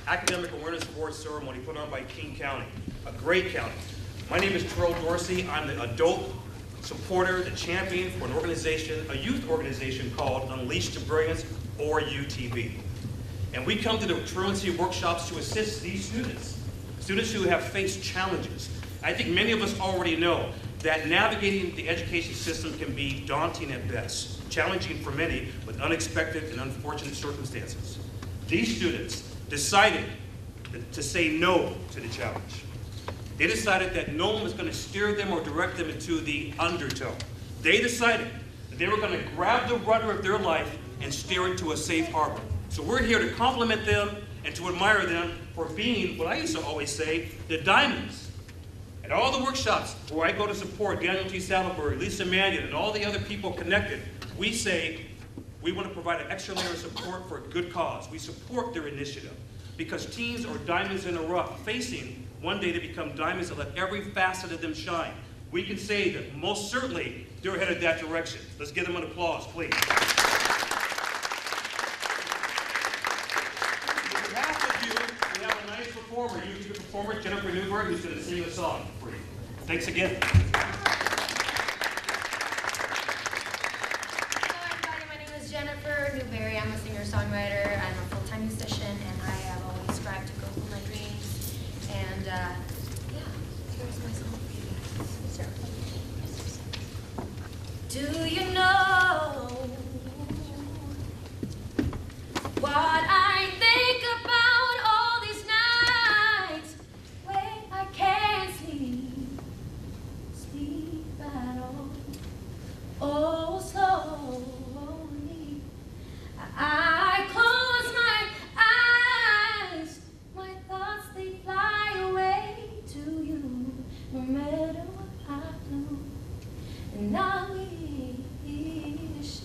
Academic Awareness Award ceremony put on by King County, a great county. My name is Terrell Dorsey. I'm the adult supporter, the champion for an organization, a youth organization called Unleash to Brilliance, or UTB. And we come to the truancy workshops to assist these students who have faced challenges. I think many of us already know that navigating the education system can be daunting at best, challenging for many with unexpected and unfortunate circumstances. These students decided to say no to the challenge. They decided that no one was going to steer them or direct them into the undertow. They decided that they were going to grab the rudder of their life and steer it to a safe harbor. So we're here to compliment them and to admire them for being, what I used to always say, the diamonds. At all the workshops where I go to support Daniel T. Saddleberg, Lisa Mannion, and all the other people connected, we say we want to provide an extra layer of support for a good cause. We support their initiative because teens are diamonds in the rough, facing one day to become diamonds that let every facet of them shine. We can say that most certainly they're headed that direction. Let's give them an applause, please. On behalf of you, we have a nice performer, UTB performer, Jennifer Newberg, who's going to sing a song for you. Thanks again. Jennifer Newberry. I'm a singer-songwriter. I'm a full-time musician, and I have always strived to go for my dreams. And yeah, here's my song for you guys. Do you know what I think about all these nights when I can't sleep at all? Oh, slowly I close my eyes, my thoughts they fly away to you, no matter what I do. And I wish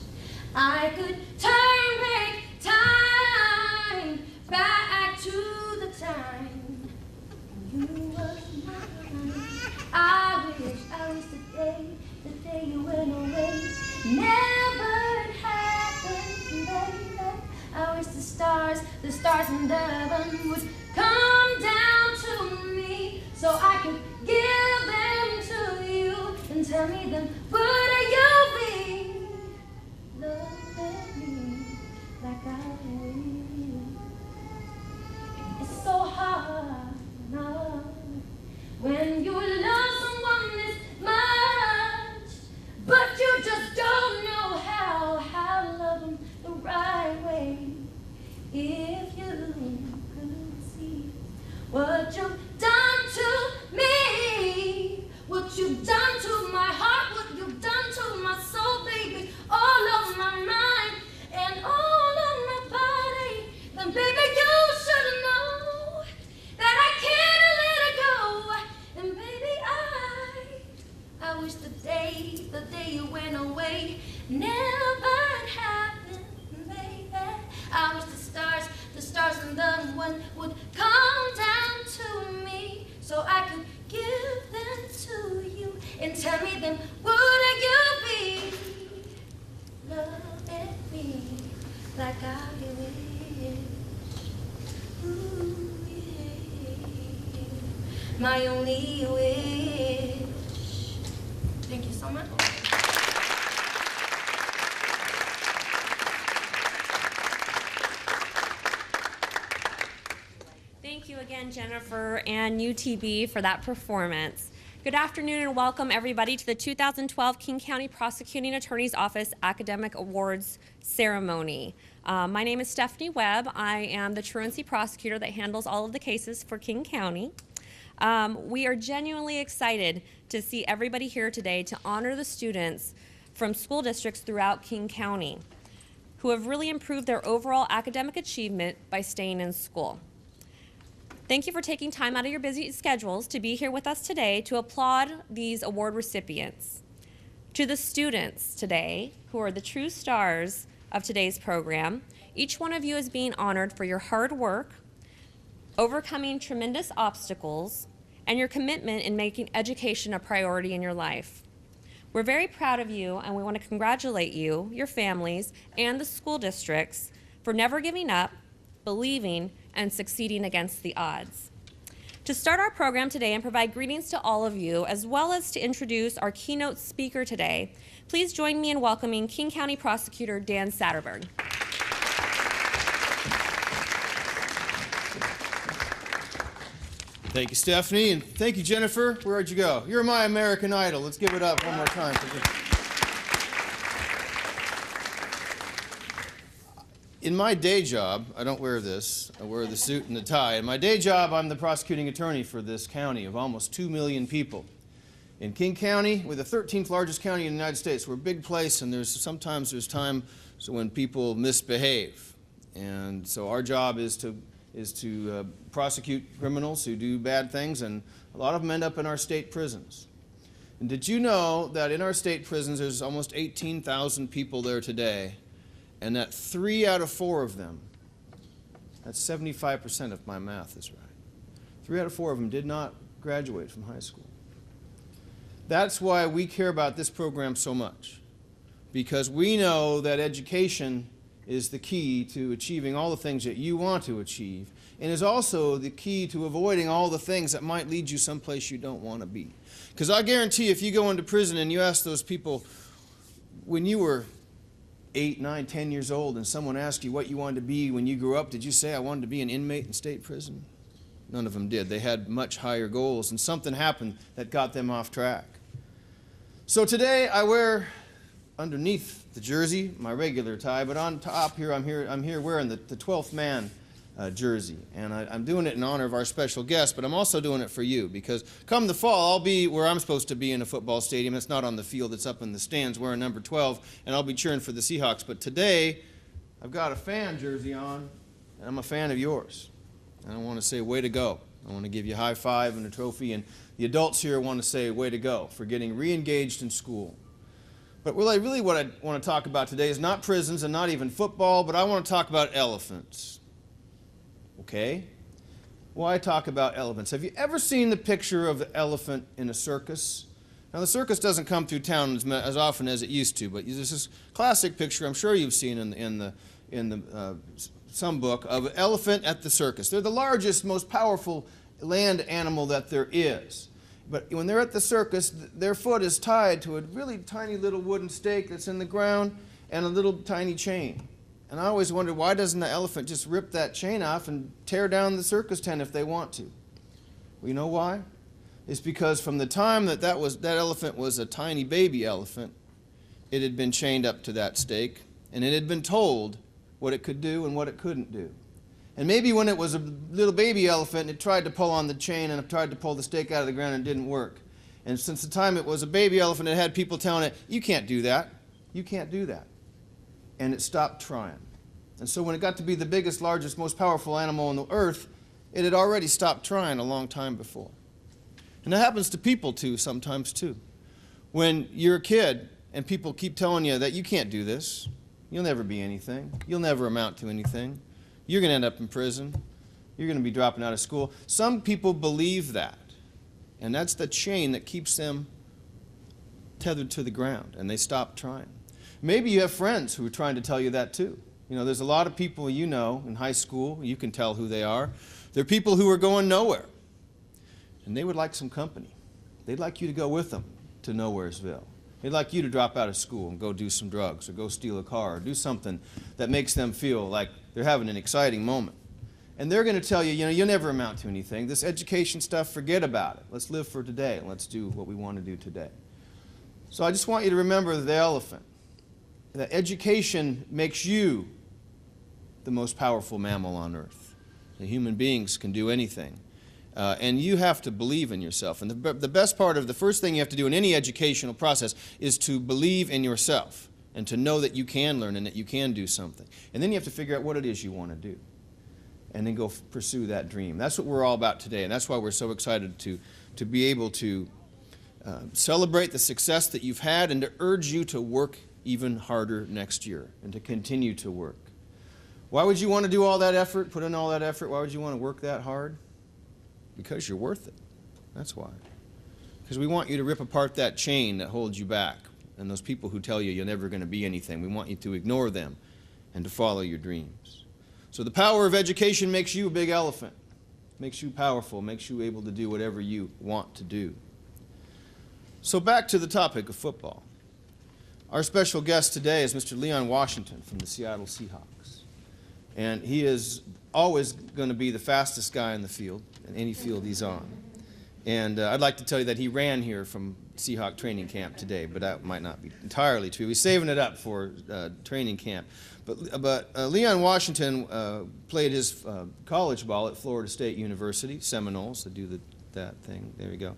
I could turn back time, back to the time when you were mine. I wish the day you went away, never happened, baby. I wish the stars in heaven would come down to me so I could give them to you and tell me then, would you be loving me like I will? It's so hard now when you love someone this much, but you just don't know how to love them the right way. If you could see what you've done to me, what you've done to my heart, what you've done to my soul, baby, all of my mind and all of my body, then baby you should know that I can't let it go. And baby I wish the day you went away never happened, baby. I wish the stars and the one would come down to me so I could give them to you and tell me then, would you be loving me like I wish? Ooh, yeah. My only wish. Thank you so much. Thank you again, Jennifer and UTB, for that performance. Good afternoon and welcome everybody to the 2012 King County Prosecuting Attorney's Office Academic Awards Ceremony. My name is Stephanie Webb. I am the truancy prosecutor that handles all of the cases for King County. We are genuinely excited to see everybody here today to honor the students from school districts throughout King County who have really improved their overall academic achievement by staying in school. Thank you for taking time out of your busy schedules to be here with us today to applaud these award recipients. To the students today, who are the true stars of today's program, each one of you is being honored for your hard work, overcoming tremendous obstacles, and your commitment in making education a priority in your life. We're very proud of you, and we want to congratulate you, your families, and the school districts for never giving up, believing, and succeeding against the odds. To start our program today and provide greetings to all of you, as well as to introduce our keynote speaker today, please join me in welcoming King County Prosecutor Dan Satterberg. Thank you, Stephanie, and thank you, Jennifer. Where'd you go? You're my American Idol. Let's give it up one more time. In my day job, I don't wear this. I wear the suit and the tie. In my day job, I'm the prosecuting attorney for this county of almost 2 million people. In King County, we're the 13th largest county in the United States. We're a big place, and sometimes there's time when people misbehave. And so our job is to prosecute criminals who do bad things, and a lot of them end up in our state prisons. And did you know that in our state prisons there's almost 18,000 people there today, and that 3 out of 4 of them, that's 75% if my math is right, 3 out of 4 of them did not graduate from high school. That's why we care about this program so much, because we know that education is the key to achieving all the things that you want to achieve, and is also the key to avoiding all the things that might lead you someplace you don't want to be. Because I guarantee if you go into prison and you ask those people, when you were 8, 9, 10 years old, and someone asked you what you wanted to be when you grew up, did you say, I wanted to be an inmate in state prison? None of them did. They had much higher goals, and something happened that got them off track. So today I wear underneath the jersey my regular tie, but on top here I'm here wearing the 12th man jersey, and I'm doing it in honor of our special guest, but I'm also doing it for you, because come the fall I'll be where I'm supposed to be in a football stadium. It's not on the field, it's up in the stands wearing number 12, and I'll be cheering for the Seahawks. But today I've got a fan jersey on, and I'm a fan of yours, and I want to say way to go. I want to give you a high five and a trophy, and the adults here want to say way to go for getting re-engaged in school. But really what I want to talk about today is not prisons and not even football, but I want to talk about elephants. Okay? Why talk about elephants? Have you ever seen the picture of the elephant in a circus? Now, the circus doesn't come through town as often as it used to, but there's this classic picture I'm sure you've seen in some book of an elephant at the circus. They're the largest, most powerful land animal that there is. But when they're at the circus, their foot is tied to a really tiny little wooden stake that's in the ground and a little tiny chain. And I always wondered, why doesn't the elephant just rip that chain off and tear down the circus tent if they want to? Well, you know why? It's because from the time that elephant was a tiny baby elephant, it had been chained up to that stake, and it had been told what it could do and what it couldn't do. And maybe when it was a little baby elephant, it tried to pull on the chain and it tried to pull the stake out of the ground and it didn't work. And since the time it was a baby elephant, it had people telling it, you can't do that. You can't do that. And it stopped trying. And so when it got to be the biggest, largest, most powerful animal on the earth, it had already stopped trying a long time before. And that happens to people too, sometimes too. When you're a kid and people keep telling you that you can't do this, you'll never be anything, you'll never amount to anything, you're going to end up in prison, you're going to be dropping out of school. Some people believe that. And that's the chain that keeps them tethered to the ground, and they stop trying. Maybe you have friends who are trying to tell you that too. You know, there's a lot of people you know in high school, you can tell who they are. They're people who are going nowhere, and they would like some company. They'd like you to go with them to Nowheresville. They'd like you to drop out of school and go do some drugs or go steal a car or do something that makes them feel like they're having an exciting moment. And they're going to tell you, you know, you'll never amount to anything. This education stuff, forget about it. Let's live for today and let's do what we want to do today. So I just want you to remember the elephant. That education makes you the most powerful mammal on earth. The human beings can do anything. And you have to believe in yourself. And the best part of the first thing you have to do in any educational process is to believe in yourself and to know that you can learn and that you can do something. And then you have to figure out what it is you want to do. And then go pursue that dream. That's what we're all about today. And that's why we're so excited to be able to celebrate the success that you've had and to urge you to work even harder next year and to continue to work. Why would you want to do all that effort, put in all that effort? Why would you want to work that hard? Because you're worth it. That's why. Because we want you to rip apart that chain that holds you back and those people who tell you you're never going to be anything. We want you to ignore them and to follow your dreams. So the power of education makes you a big elephant, makes you powerful, makes you able to do whatever you want to do. So back to the topic of football. Our special guest today is Mr. Leon Washington from the Seattle Seahawks. And he is always going to be the fastest guy in the field, in any field he's on. And I'd like to tell you that he ran here from Seahawk training camp today, but that might not be entirely true. He's saving it up for training camp. But Leon Washington played his college ball at Florida State University, Seminoles, to do that thing. There we go.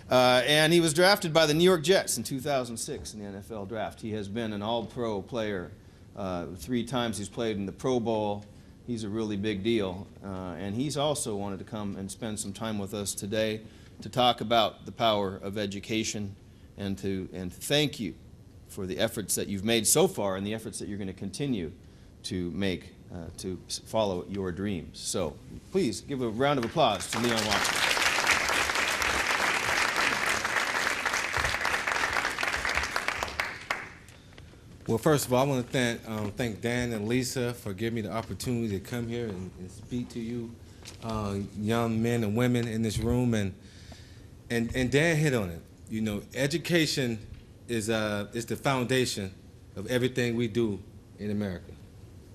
And he was drafted by the New York Jets in 2006 in the NFL draft. He has been an all-pro player 3 times. He's played in the Pro Bowl. He's a really big deal. And he's also wanted to come and spend some time with us today to talk about the power of education and to thank you for the efforts that you've made so far and the efforts that you're going to continue to make to follow your dreams. So please give a round of applause to Leon Washington. Well, first of all, I want to thank Dan and Lisa for giving me the opportunity to come here and speak to you, young men and women in this room. And Dan hit on it. You know, education is the foundation of everything we do in America.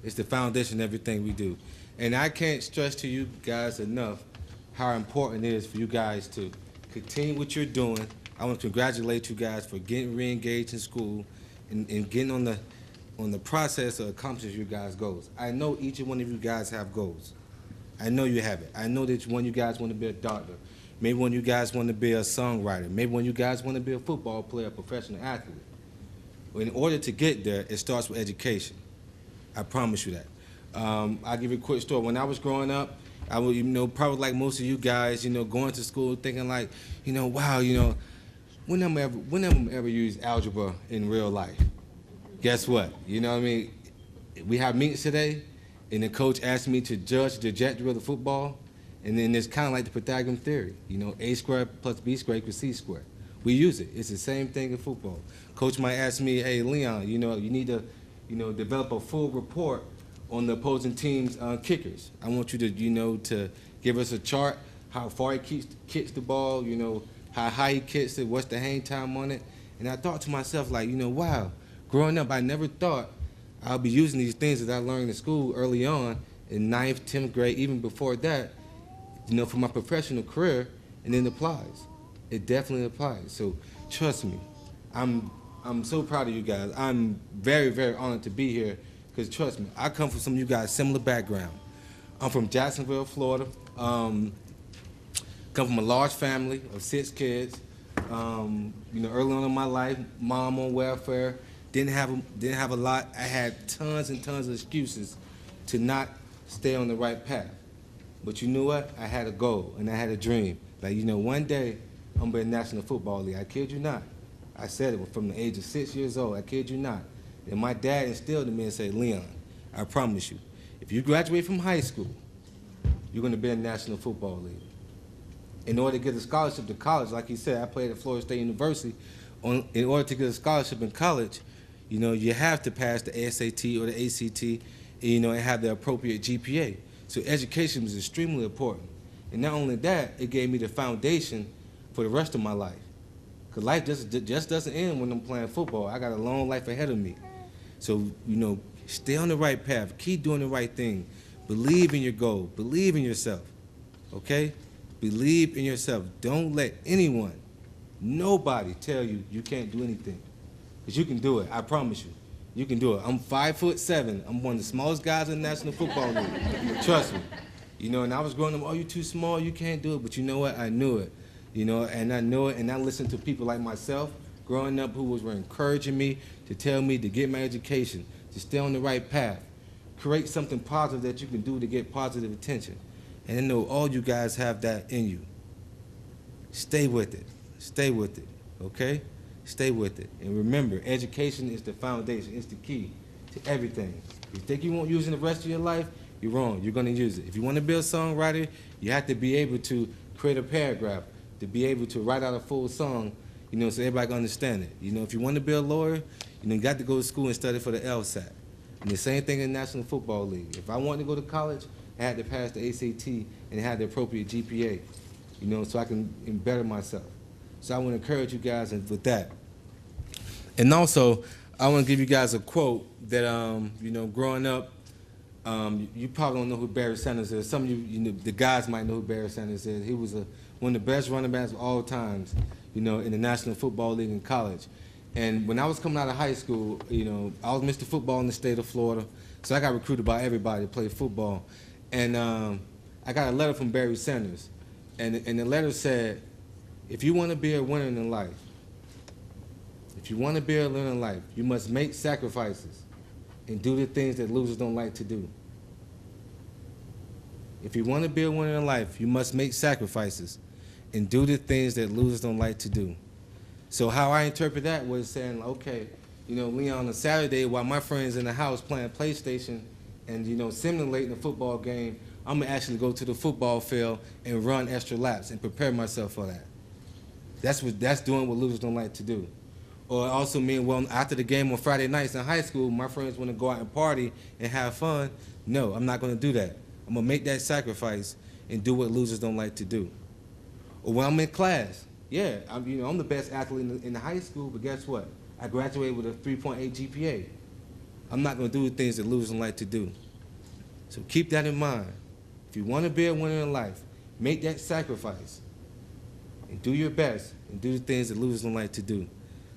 It's the foundation of everything we do. And I can't stress to you guys enough how important it is for you guys to continue what you're doing. I want to congratulate you guys for getting re-engaged in school and getting on the process of accomplishing your guys' goals. I know each and one of you guys have goals. I know you have it. I know that one of you guys want to be a doctor. Maybe one of you guys want to be a songwriter. Maybe one of you guys want to be a football player, a professional athlete. But in order to get there, it starts with education. I promise you that. I'll give you a quick story. When I was growing up, I was, probably like most of you guys, going to school thinking like, wow, when am I ever use algebra in real life? Guess what? You know what I mean? We have meetings today, and the coach asked me to judge the trajectory of the football, and then it's kind of like the Pythagorean theory. A squared plus b squared equals c squared. We use it. It's the same thing in football. Coach might ask me, hey, Leon, you need to, develop a full report on the opposing team's kickers. I want you to, to give us a chart, how far he kicks the ball, how high he kicks it, what's the hang time on it. And I thought to myself, like, wow, growing up, I never thought I'll be using these things that I learned in school early on in 9th, 10th grade, even before that, for my professional career, and it applies. It definitely applies. So trust me, I'm so proud of you guys. I'm very, very honored to be here because trust me, I come from some of you guys' similar background. I'm from Jacksonville, Florida. Come from a large family of 6 kids. Early on in my life, mom on welfare, didn't have a lot. I had tons and tons of excuses to not stay on the right path. But you know what? I had a goal and I had a dream. Like, one day I'm gonna be in the National Football League. I kid you not. I said it from the age of 6 years old. I kid you not. And my dad instilled in me and said, Leon, I promise you, if you graduate from high school, you're gonna be in the National Football League. In order to get a scholarship to college, like he said, I played at Florida State University. In order to get a scholarship in college, you have to pass the SAT or the ACT, and have the appropriate GPA. So education was extremely important. And not only that, it gave me the foundation for the rest of my life. Because life just doesn't end when I'm playing football. I got a long life ahead of me. So, stay on the right path. Keep doing the right thing. Believe in your goal. Believe in yourself. Okay? Believe in yourself. Don't let anyone, nobody tell you you can't do anything. Because you can do it. I promise you. You can do it. I'm 5'7". I'm one of the smallest guys in the National Football League. Trust me. And I was growing up, oh, you're too small, you can't do it. But you know what? I knew it. And I knew it. And I listened to people like myself growing up who were encouraging me to tell me to get my education, to stay on the right path, create something positive that you can do to get positive attention. And I know all you guys have that in you. Stay with it. Stay with it, okay? Stay with it. And remember, education is the foundation. It's the key to everything. If you think you won't use it the rest of your life, you're wrong. You're going to use it. If you want to be a songwriter, you have to be able to create a paragraph, to be able to write out a full song, so everybody can understand it. If you want to be a lawyer, you got to go to school and study for the LSAT. And the same thing in the National Football League. If I wanted to go to college, I had to pass the ACT and have the appropriate GPA, so I can better myself. So I want to encourage you guys with that. And also, I want to give you guys a quote that, growing up, you probably don't know who Barry Sanders is. Some of you, the guys might know who Barry Sanders is. He was one of the best running backs of all times, in the National Football League in college. And when I was coming out of high school, I was Mr. Football in the state of Florida, so I got recruited by everybody to play football. And I got a letter from Barry Sanders, and the letter said, if you want to be a winner in life, you must make sacrifices and do the things that losers don't like to do. If you want to be a winner in life, you must make sacrifices and do the things that losers don't like to do. So how I interpret that was saying, okay, Leon, on Saturday while my friends in the house playing PlayStation and, simulating a football game, I'm gonna actually go to the football field and run extra laps and prepare myself for that. That's doing what losers don't like to do. Or also mean, well, after the game on Friday nights in high school, my friends want to go out and party and have fun. No, I'm not gonna do that. I'm gonna make that sacrifice and do what losers don't like to do. Or when I'm in class, yeah, I'm the best athlete in the high school, but guess what? I graduated with a 3.8 GPA. I'm not going to do the things that losers don't like to do. So keep that in mind. If you want to be a winner in life, make that sacrifice and do your best and do the things that losers don't like to do.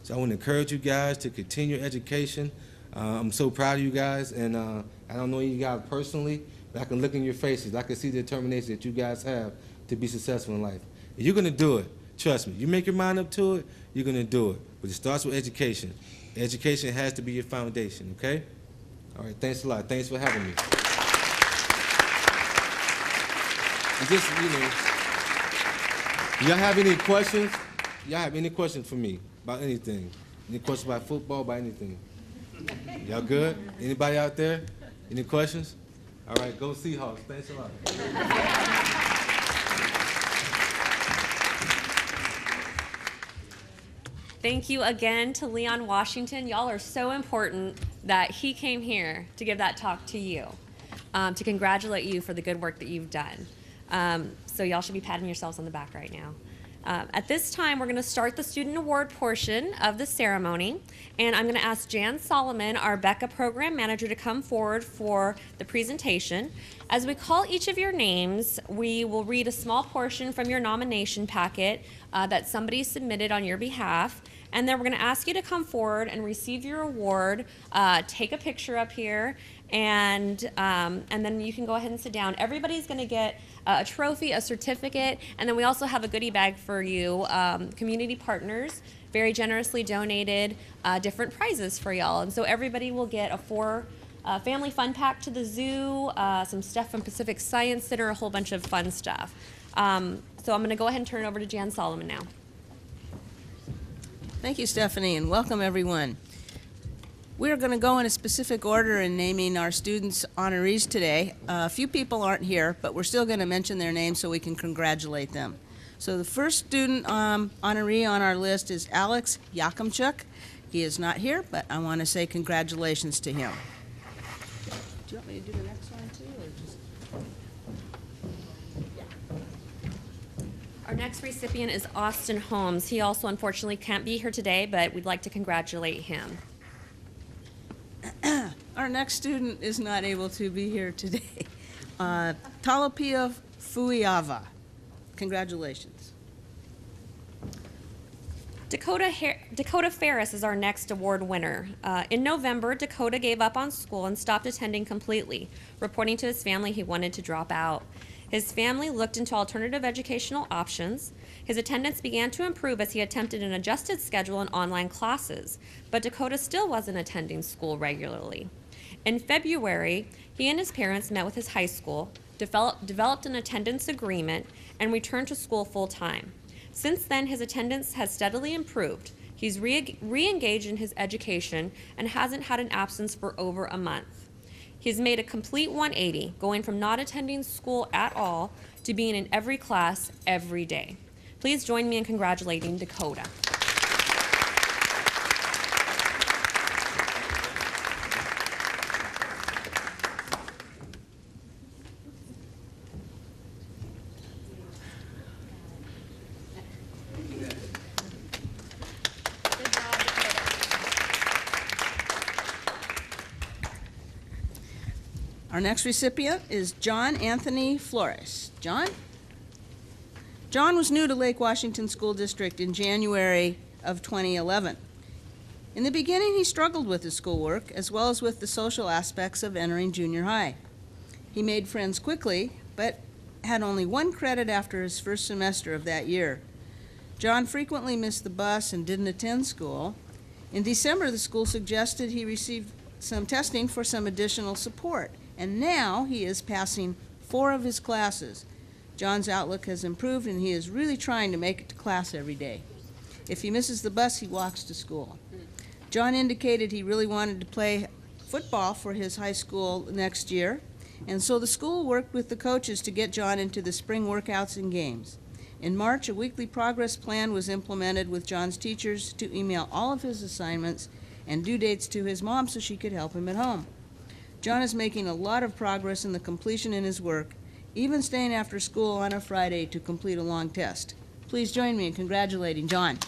So I want to encourage you guys to continue your education. I'm so proud of you guys, and I don't know you guys personally, but I can look in your faces. I can see the determination that you guys have to be successful in life. And you're going to do it. Trust me. You make your mind up to it, you're going to do it. But it starts with education. Education has to be your foundation, okay? All right, thanks a lot. Thanks for having me. And just, y'all have any questions? Y'all have any questions for me about anything? Any questions about football, about anything? Y'all good? Anybody out there? Any questions? All right, go Seahawks. Thanks a lot. Thank you again to Leon Washington. Y'all are so important that he came here to give that talk to you, to congratulate you for the good work that you've done. So y'all should be patting yourselves on the back right now. At this time, we're going to start the student award portion of the ceremony, and I'm going to ask Jan Solomon, our Becca program manager, to come forward for the presentation. As we call each of your names, we will read a small portion from your nomination packet that somebody submitted on your behalf, and then we're going to ask you to come forward and receive your award, take a picture up here, and then you can go ahead and sit down. Everybody's going to get a trophy, a certificate, and then we also have a goodie bag for you. Community partners very generously donated different prizes for y'all, and so everybody will get a family fun pack to the zoo, some stuff from Pacific Science Center, a whole bunch of fun stuff. So I'm going to go ahead and turn it over to Jan Solomon now. Thank you, Stephanie, and welcome everyone. We're going to go in a specific order in naming our students honorees today. A few people aren't here, but we're still going to mention their names so we can congratulate them. So the first student honoree on our list is Alex Yakimchuk. He is not here, but I want to say congratulations to him. Do you want me to do the next one too, or just? Our next recipient is Austin Holmes. He also unfortunately can't be here today, but we'd like to congratulate him. Our next student is not able to be here today. Talapia Fuiava. Congratulations. Dakota Ferris is our next award winner. In November, Dakota gave up on school and stopped attending completely, reporting to his family he wanted to drop out. His family looked into alternative educational options. His attendance began to improve as he attempted an adjusted schedule and online classes, but Dakota still wasn't attending school regularly. In February, he and his parents met with his high school, developed an attendance agreement, and returned to school full-time. Since then, his attendance has steadily improved. He's re-engaged in his education and hasn't had an absence for over a month. He's made a complete 180, going from not attending school at all to being in every class every day. Please join me in congratulating Dakota. Our next recipient is John Anthony Flores. John? John was new to Lake Washington School District in January of 2011. In the beginning, he struggled with his schoolwork as well as with the social aspects of entering junior high. He made friends quickly, but had only 1 credit after his first semester of that year. John frequently missed the bus and didn't attend school. In December, the school suggested he receive some testing for some additional support, and now he is passing 4 of his classes. John's outlook has improved, and he is really trying to make it to class every day. If he misses the bus, he walks to school. John indicated he really wanted to play football for his high school next year, and so the school worked with the coaches to get John into the spring workouts and games. In March, a weekly progress plan was implemented with John's teachers to email all of his assignments and due dates to his mom so she could help him at home. John is making a lot of progress in the completion in his work, even staying after school on a Friday to complete a long test. Please join me in congratulating John.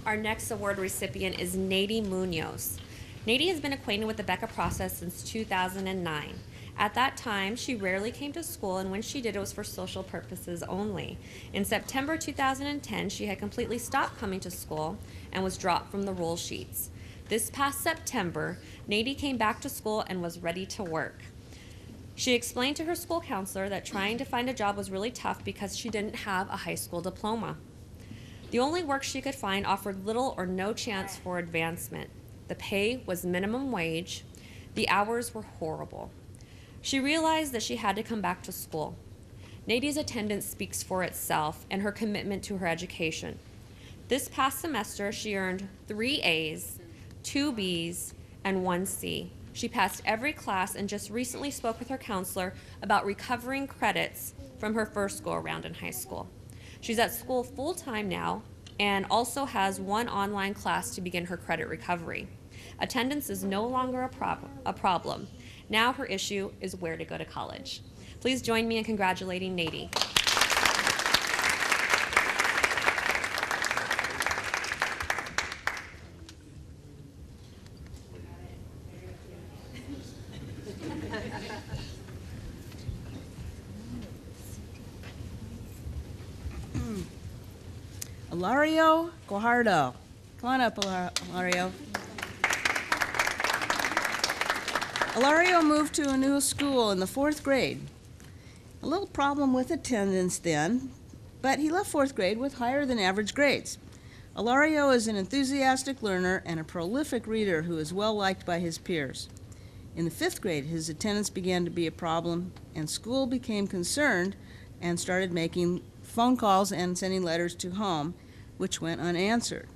Our next award recipient is Nady Munoz. Nady has been acquainted with the Becca process since 2009. At that time, she rarely came to school, and when she did, it was for social purposes only. In September 2010, she had completely stopped coming to school and was dropped from the roll sheets. This past September, Nady came back to school and was ready to work. She explained to her school counselor that trying to find a job was really tough because she didn't have a high school diploma. The only work she could find offered little or no chance for advancement. The pay was minimum wage. The hours were horrible. She realized that she had to come back to school. Nady's attendance speaks for itself and her commitment to her education. This past semester, she earned 3 A's, 2 B's, and 1 C. She passed every class and just recently spoke with her counselor about recovering credits from her first go-around in high school. She's at school full-time now and also has 1 online class to begin her credit recovery. Attendance is no longer a problem. Now her issue is where to go to college. Please join me in congratulating Nady. Ilario Guajardo. Come on up, Ilario. Ilario moved to a new school in the 4th grade. A little problem with attendance then, but he left 4th grade with higher than average grades. Ilario is an enthusiastic learner and a prolific reader who is well liked by his peers. In the 5th grade, his attendance began to be a problem, and school became concerned and started making phone calls and sending letters to home, which went unanswered.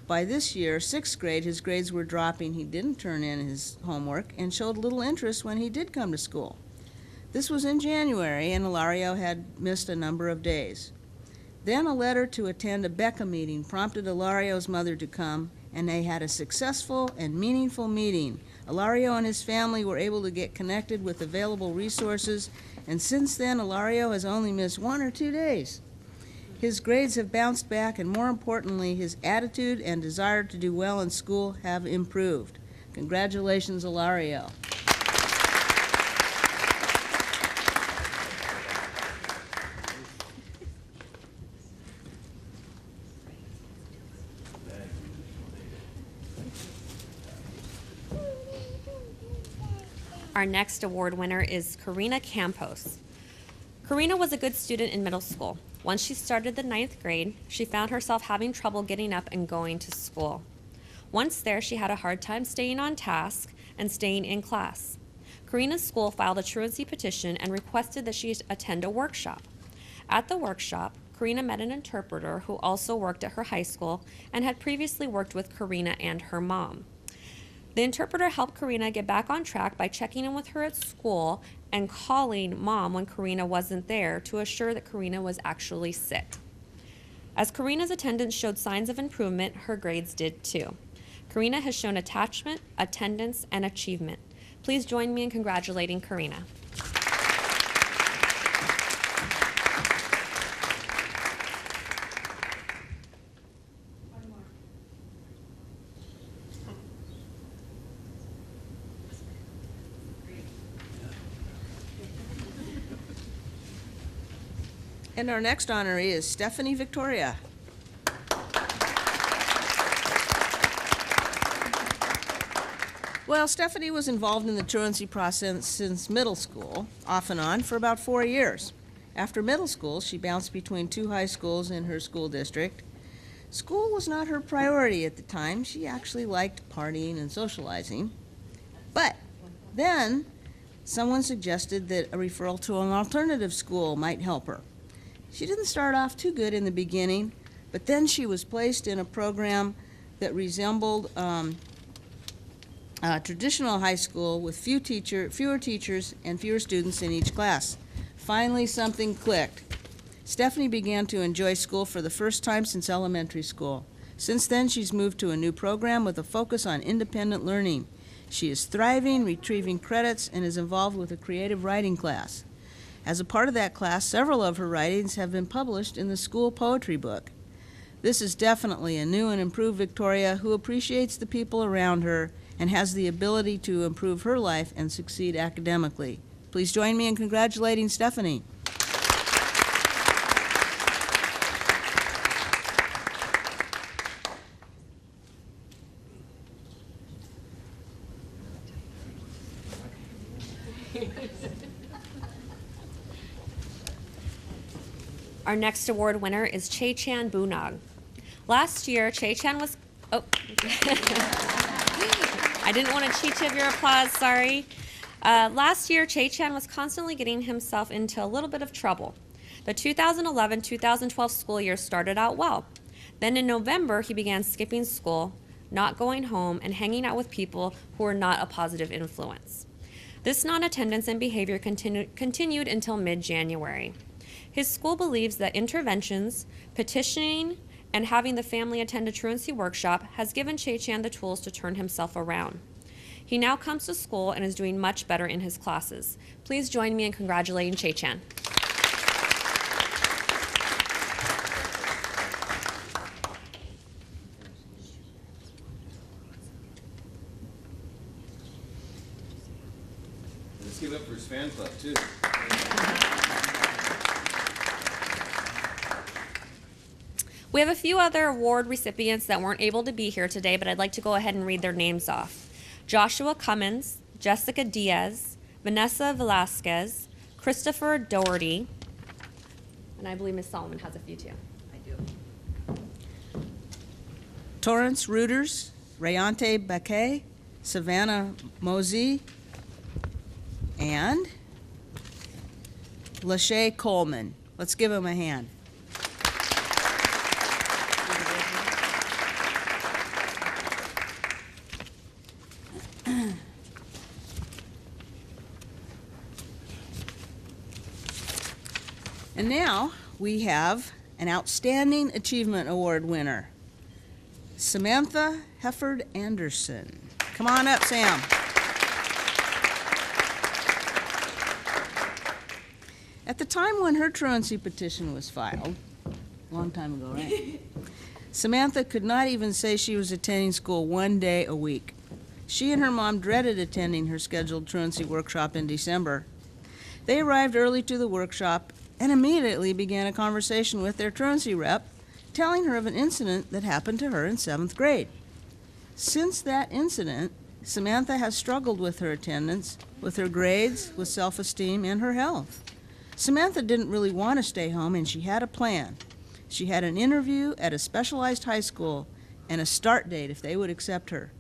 By this year, 6th grade, his grades were dropping. He didn't turn in his homework and showed little interest when he did come to school. This was in January, and Ilario had missed a number of days. Then a letter to attend a Becca meeting prompted Ilario's mother to come, and they had a successful and meaningful meeting. Ilario and his family were able to get connected with available resources, and since then, Ilario has only missed 1 or 2 days. His grades have bounced back, and more importantly, his attitude and desire to do well in school have improved. Congratulations, Ilario. Our next award winner is Karina Campos. Karina was a good student in middle school. Once she started the 9th grade, she found herself having trouble getting up and going to school. Once there, she had a hard time staying on task and staying in class. Karina's school filed a truancy petition and requested that she attend a workshop. At the workshop, Karina met an interpreter who also worked at her high school and had previously worked with Karina and her mom. The interpreter helped Karina get back on track by checking in with her at school and calling mom when Karina wasn't there to assure that Karina was actually sick. As Karina's attendance showed signs of improvement, her grades did too. Karina has shown attachment, attendance, and achievement. Please join me in congratulating Karina. And our next honoree is Stephanie Victoria. Well, Stephanie was involved in the truancy process since middle school, off and on, for about 4 years. After middle school, she bounced between 2 high schools in her school district. School was not her priority at the time. She actually liked partying and socializing. But then someone suggested that a referral to an alternative school might help her. She didn't start off too good in the beginning, but then she was placed in a program that resembled a traditional high school with fewer teachers and fewer students in each class. Finally, something clicked. Stephanie began to enjoy school for the first time since elementary school. Since then, she's moved to a new program with a focus on independent learning. She is thriving, retrieving credits, and is involved with a creative writing class. As a part of that class, several of her writings have been published in the school poetry book. This is definitely a new and improved Victoria who appreciates the people around her and has the ability to improve her life and succeed academically. Please join me in congratulating Stephanie. Our next award winner is Che-Chan Bunag. Last year, Che-Chan was, I didn't want to cheat you of your applause, sorry. Last year, Che-Chan was constantly getting himself into a little bit of trouble. The 2011-2012 school year started out well. Then in November, he began skipping school, not going home, and hanging out with people who were not a positive influence. This non-attendance and behavior continued until mid-January. His school believes that interventions, petitioning, and having the family attend a truancy workshop has given Che-Chan the tools to turn himself around. He now comes to school and is doing much better in his classes. Please join me in congratulating Che-Chan. Let's give it up for his fan club, too. We have a few other award recipients that weren't able to be here today, but I'd like to go ahead and read their names off. Joshua Cummins, Jessica Diaz, Vanessa Velasquez, Christopher Doherty, and I believe Ms. Solomon has a few too. Torrance Reuters, Rayante Baquet, Savannah Mosey, and Lachey Coleman. Let's give them a hand. And now we have an Outstanding Achievement Award winner, Samantha Hefford Anderson. Come on up, Sam. At the time when her truancy petition was filed, a long time ago, right? Samantha could not even say she was attending school 1 day a week. She and her mom dreaded attending her scheduled truancy workshop in December. They arrived early to the workshop and immediately began a conversation with their truancy rep, telling her of an incident that happened to her in 7th grade. Since that incident, Samantha has struggled with her attendance, with her grades, with self-esteem, and her health. Samantha didn't really want to stay home, and she had a plan. She had an interview at a specialized high school and a start date if they would accept her.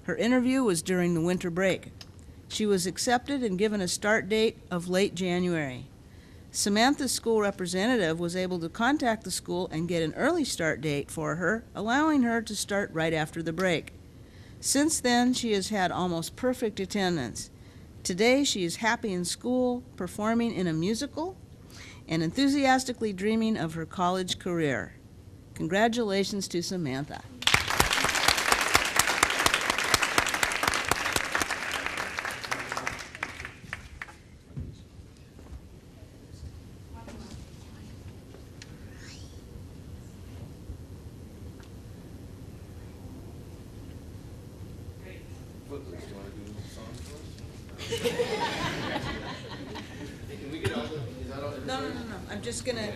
Her interview was during the winter break. She was accepted and given a start date of late January. Samantha's school representative was able to contact the school and get an early start date for her, allowing her to start right after the break. Since then, she has had almost perfect attendance. Today, she is happy in school, performing in a musical, and enthusiastically dreaming of her college career. Congratulations to Samantha. Footloose, do you want to do songs for us? Hey, can we get all the, is that all? No. I'm just gonna,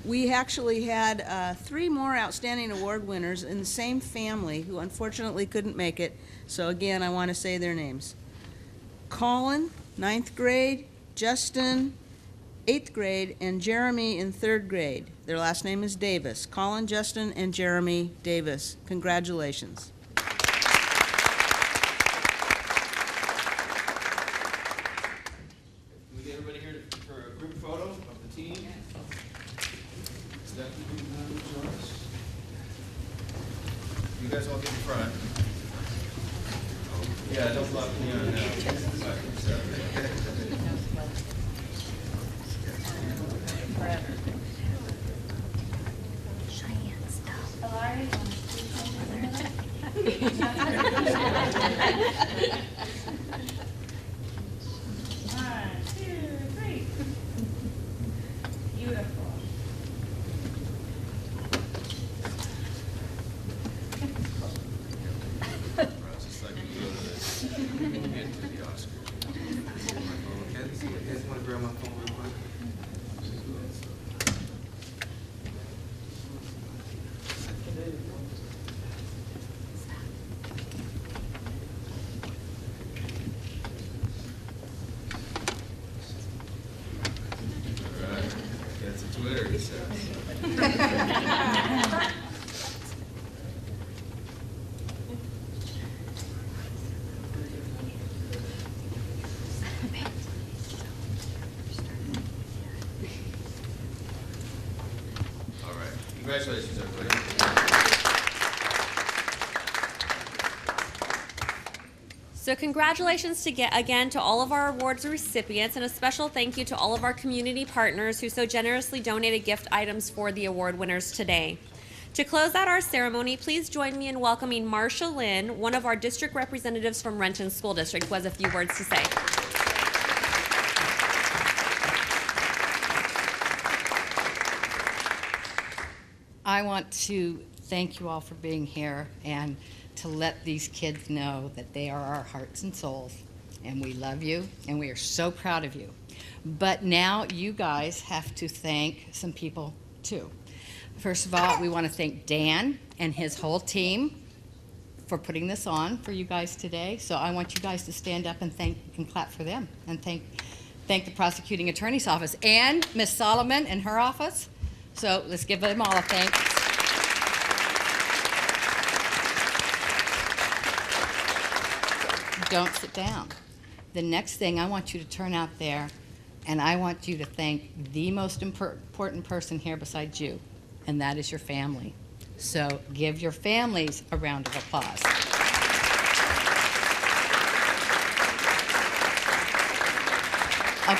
we actually had 3 more outstanding award winners in the same family who unfortunately couldn't make it. So again, I want to say their names. Colin, 9th grade, Justin, 8th grade, and Jeremy in 3rd grade. Their last name is Davis. Colin, Justin, and Jeremy Davis. Congratulations. Can we get everybody here for a group photo of the team? Stephanie, can you join us? You guys all get in front. Yeah, don't block me on now. Just like we go to this, get to the Oscar. You guys want to grab my phone real quick? All right, that's a Twitter, he says. All right, congratulations, everybody. So congratulations again to all of our awards recipients, and a special thank you to all of our community partners who so generously donated gift items for the award winners today. To close out our ceremony, please join me in welcoming Marsha Lynn, one of our district representatives from Renton School District, who has a few words to say. I want to thank you all for being here and to let these kids know that they are our hearts and souls, and we love you, and we are so proud of you. But now you guys have to thank some people too. First of all, we want to thank Dan and his whole team for putting this on for you guys today. So I want you guys to stand up and thank and clap for them, and thank the prosecuting attorney's office and Miss Solomon and her office. So let's give them all a thanks. Don't sit down. The next thing, I want you to turn out there, and I want you to thank the most important person here besides you, and that is your family. So give your families a round of applause.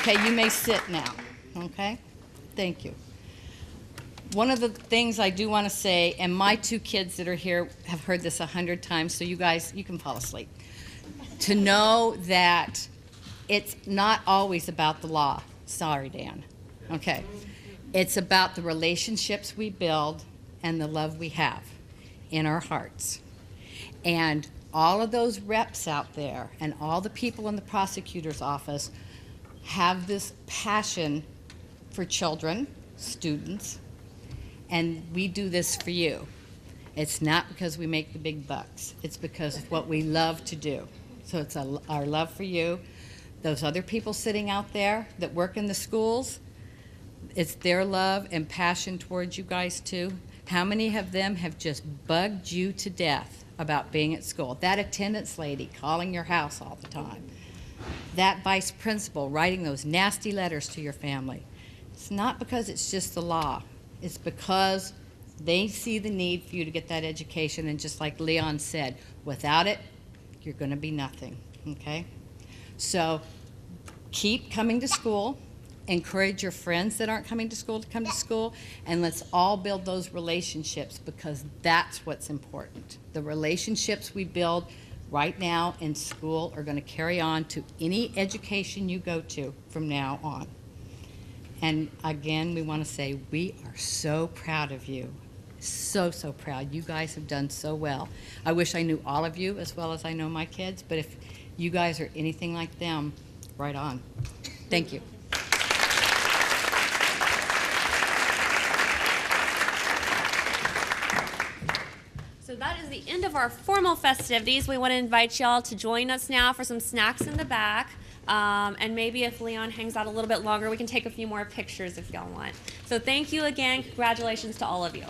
Okay, you may sit now, okay? Thank you. One of the things I do want to say, and my 2 kids that are here have heard this 100 times, so you guys, you can fall asleep. To know that it's not always about the law. Sorry, Dan. Okay. It's about the relationships we build and the love we have in our hearts. And all of those reps out there and all the people in the prosecutor's office have this passion for children, students, and we do this for you. It's not because we make the big bucks. It's because of what we love to do. So it's our love for you. Those other people sitting out there that work in the schools, it's their love and passion towards you guys too. How many of them have just bugged you to death about being at school? That attendance lady calling your house all the time. That vice principal writing those nasty letters to your family. It's not because it's just the law. It's because they see the need for you to get that education, and just like Leon said, without it, you're going to be nothing, okay? So keep coming to school, encourage your friends that aren't coming to school to come to school, and let's all build those relationships, because that's what's important. The relationships we build right now in school are going to carry on to any education you go to from now on. And again, we want to say we are so proud of you. So, so proud. You guys have done so well. I wish I knew all of you as well as I know my kids, but if you guys are anything like them, right on. Thank you. So that is the end of our formal festivities. We want to invite y'all to join us now for some snacks in the back. And maybe if Leon hangs out a little bit longer, we can take a few more pictures if y'all want. So thank you again. Congratulations to all of you.